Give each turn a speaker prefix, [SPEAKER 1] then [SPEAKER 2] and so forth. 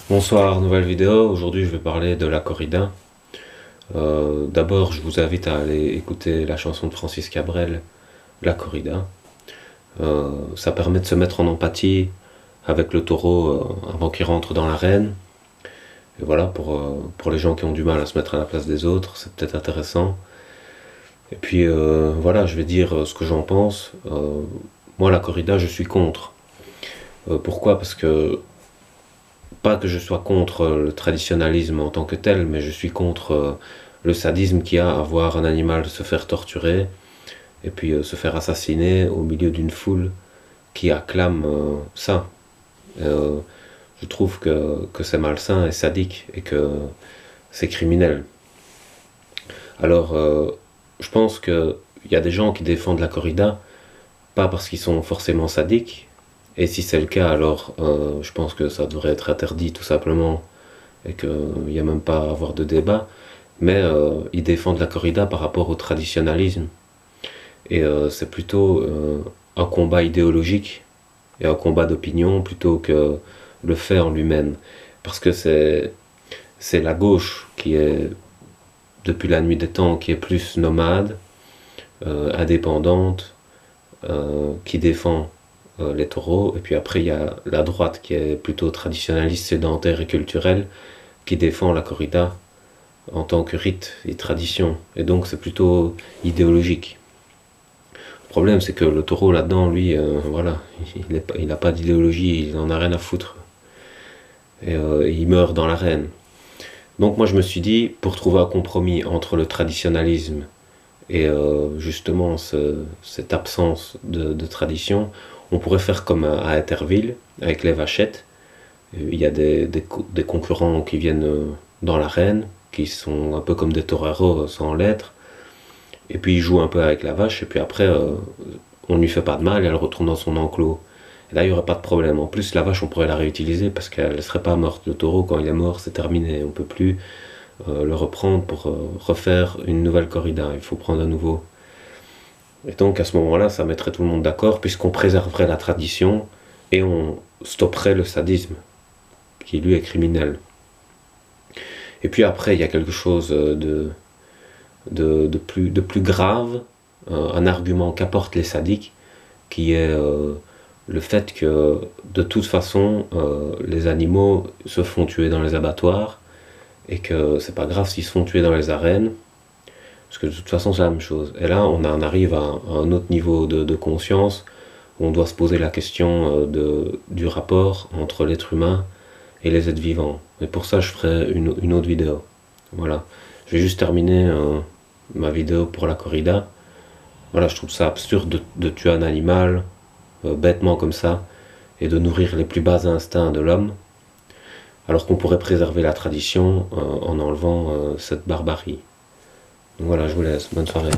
[SPEAKER 1] Bonsoir, nouvelle vidéo. Aujourd'hui, je vais parler de la corrida. D'abord, je vous invite à aller écouter la chanson de Francis Cabrel, La corrida. Ça permet de se mettre en empathie avec le taureau avant qu'il rentre dans l'arène. Et voilà, pour les gens qui ont du mal à se mettre à la place des autres, c'est peut-être intéressant. Et puis voilà, je vais dire ce que j'en pense. Moi, la corrida, je suis contre. Pourquoi? Parce que pas que je sois contre le traditionnalisme en tant que tel, mais je suis contre le sadisme qu'il y a à voir un animal se faire torturer et puis se faire assassiner au milieu d'une foule qui acclame ça. Euh, je trouve que c'est malsain et sadique et que c'est criminel. Alors, je pense qu'il y a des gens qui défendent la corrida, pas parce qu'ils sont forcément sadiques, et si c'est le cas, alors je pense que ça devrait être interdit tout simplement et qu'il n'y a même pas à avoir de débat, mais ils défendent la corrida par rapport au traditionnalisme. Et c'est plutôt un combat idéologique et un combat d'opinion plutôt que le fait en lui-même. Parce que c'est la gauche qui est, depuis la nuit des temps, qui est plus nomade, indépendante, qui défend les taureaux, et puis après il y a la droite qui est plutôt traditionnaliste, sédentaire et culturelle, qui défend la corrida en tant que rite et tradition, et donc c'est plutôt idéologique. Le problème c'est que le taureau là-dedans, lui, voilà, il n'a pas d'idéologie, il en a rien à foutre, et il meurt dans l'arène. Donc moi je me suis dit, pour trouver un compromis entre le traditionnalisme et justement cette absence de tradition, on pourrait faire comme à Etterville, avec les vachettes. Il y a des concurrents qui viennent dans l'arène, qui sont un peu comme des toreros sans lettres, et puis ils jouent un peu avec la vache, et puis après, on ne lui fait pas de mal, et elle retourne dans son enclos. Et là, il n'y aurait pas de problème. En plus, la vache, on pourrait la réutiliser, parce qu'elle ne serait pas morte. Le taureau, quand il est mort, c'est terminé. On ne peut plus le reprendre pour refaire une nouvelle corrida. Il faut prendre un nouveau. Et donc à ce moment-là, ça mettrait tout le monde d'accord, puisqu'on préserverait la tradition et on stopperait le sadisme, qui lui est criminel. Et puis après, il y a quelque chose de plus grave, un argument qu'apportent les sadiques, qui est le fait que de toute façon, les animaux se font tuer dans les abattoirs, et que c'est pas grave s'ils se font tuer dans les arènes, parce que de toute façon c'est la même chose. Et là on en arrive à un autre niveau de conscience, où on doit se poser la question du rapport entre l'être humain et les êtres vivants. Et pour ça je ferai une autre vidéo. Voilà. Je vais juste terminer ma vidéo pour la corrida. Voilà, je trouve ça absurde de tuer un animal bêtement comme ça, et de nourrir les plus bas instincts de l'homme, alors qu'on pourrait préserver la tradition en enlevant cette barbarie. Donc voilà, je vous laisse. Bonne soirée.